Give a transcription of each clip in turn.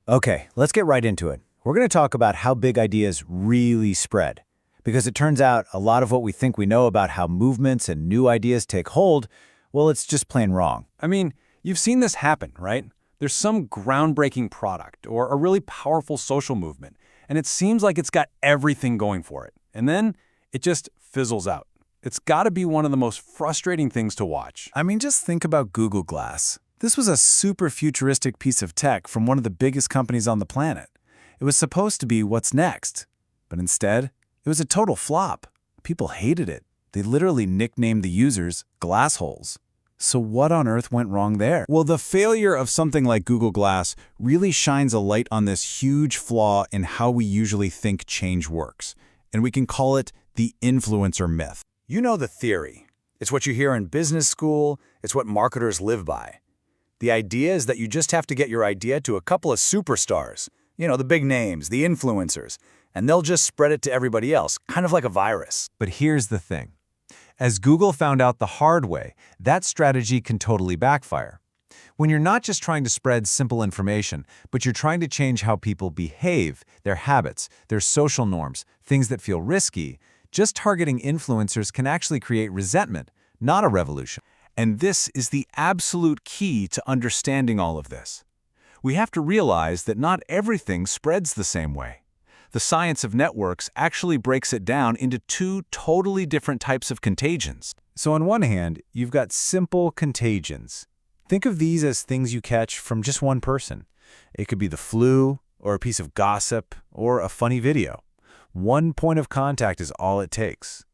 Okay, let's get right into it. We're going to talk about how big ideas really spread. Because it turns out a lot of what we think we know about how movements and new ideas take hold, well, it's just plain wrong. I mean, you've seen this happen, right? There's some groundbreaking product or a really powerful social movement, and it seems like it's got everything going for it. And then it just fizzles out. It's got to be one of the most frustrating things to watch. I mean, just think about Google Glass. This was a super futuristic piece of tech from one of the biggest companies on the planet. It was supposed to be what's next, but instead, it was a total flop. People hated it. They literally nicknamed the users glassholes. So what on earth went wrong there? Well, the failure of something like Google Glass really shines a light on this huge flaw in how we usually think change works. And we can call it the influencer myth. You know the theory. It's what you hear in business school. It's what marketers live by. The idea is that you just have to get your idea to a couple of superstars. You know, the big names, the influencers. And they'll just spread it to everybody else, kind of like a virus. But here's the thing. As Google found out the hard way, that strategy can totally backfire. When you're not just trying to spread simple information, but you're trying to change how people behave, their habits, their social norms, things that feel risky, just targeting influencers can actually create resentment, not a revolution. And this is the absolute key to understanding all of this. We have to realize that not everything spreads the same way. The science of networks actually breaks it down into two totally different types of contagions. So on one hand, you've got simple contagions. Think of these as things you catch from just one person. It could be the flu, or a piece of gossip, or a funny video. One point of contact is all it takes.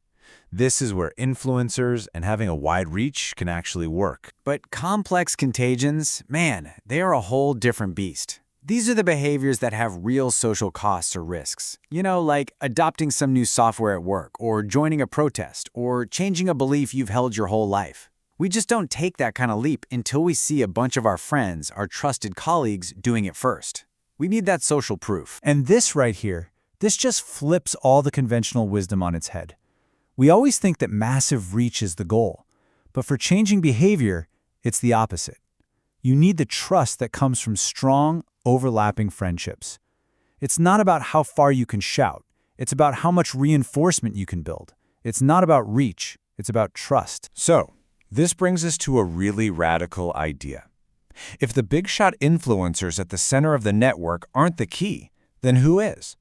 This is where influencers and having a wide reach can actually work. But complex contagions, man, they are a whole different beast. These are the behaviors that have real social costs or risks. You know, like adopting some new software at work, or joining a protest, or changing a belief you've held your whole life. We just don't take that kind of leap until we see a bunch of our friends, our trusted colleagues, doing it first. We need that social proof. And this right here, this just flips all the conventional wisdom on its head. We always think that massive reach is the goal, but for changing behavior, it's the opposite. You need the trust that comes from strong, overlapping friendships. It's not about how far you can shout. It's about how much reinforcement you can build. It's not about reach. It's about trust. So, this brings us to a really radical idea. If the big shot influencers at the center of the network aren't the key, then who is?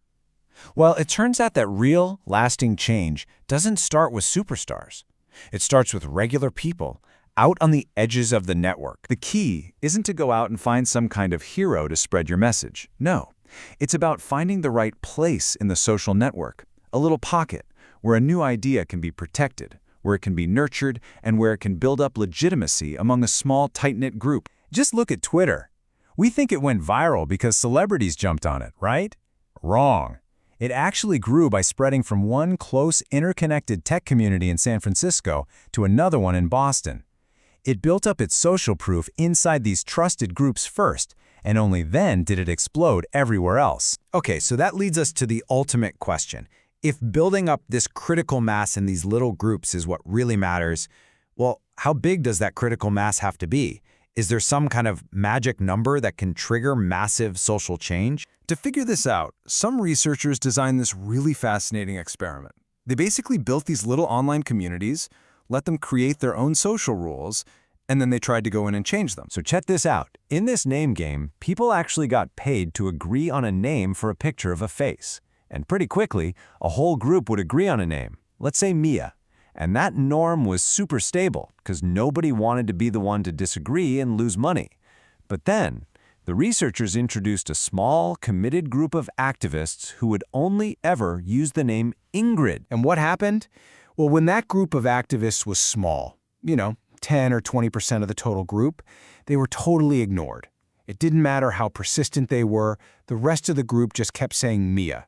Well, it turns out that real, lasting change doesn't start with superstars. It starts with regular people out on the edges of the network. The key isn't to go out and find some kind of hero to spread your message. No, it's about finding the right place in the social network, a little pocket where a new idea can be protected, where it can be nurtured, and where it can build up legitimacy among a small, tight-knit group. Just look at Twitter. We think it went viral because celebrities jumped on it, right? Wrong. It actually grew by spreading from one close, interconnected tech community in San Francisco to another one in Boston. It built up its social proof inside these trusted groups first, and only then did it explode everywhere else. Okay, so that leads us to the ultimate question. If building up this critical mass in these little groups is what really matters, well, how big does that critical mass have to be? Is there some kind of magic number that can trigger massive social change? To figure this out, some researchers designed this really fascinating experiment. They basically built these little online communities, let them create their own social rules, and then they tried to go in and change them. So check this out. In this name game, people actually got paid to agree on a name for a picture of a face. And pretty quickly, a whole group would agree on a name. Let's say Mia. And that norm was super stable because nobody wanted to be the one to disagree and lose money. But then, the researchers introduced a small, committed group of activists who would only ever use the name Ingrid. And what happened? Well, when that group of activists was small, 10 or 20% of the total group, they were totally ignored. It didn't matter how persistent they were, the rest of the group just kept saying Mia.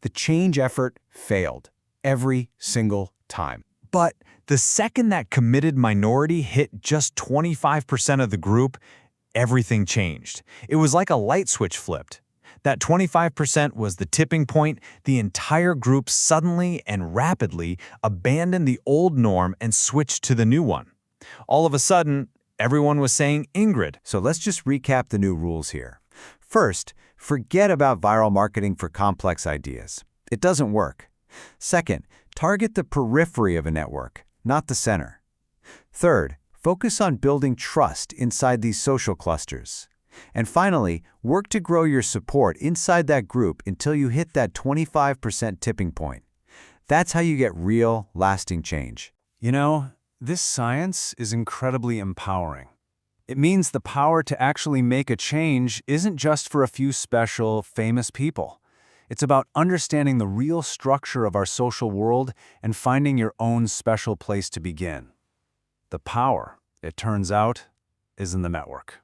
The change effort failed every single time. But the second that committed minority hit just 25% of the group, everything changed. It was like a light switch flipped. That 25% was the tipping point. The entire group suddenly and rapidly abandoned the old norm and switched to the new one. All of a sudden, everyone was saying Ingrid. So let's just recap the new rules here. First, Forget about viral marketing for complex ideas. It doesn't work. Second, target the periphery of a network, not the center. Third, focus on building trust inside these social clusters. And finally, work to grow your support inside that group until you hit that 25% tipping point. That's how you get real, lasting change. You know, this science is incredibly empowering. It means the power to actually make a change isn't just for a few special, famous people. It's about understanding the real structure of our social world and finding your own special place to begin. The power, it turns out, is in the network.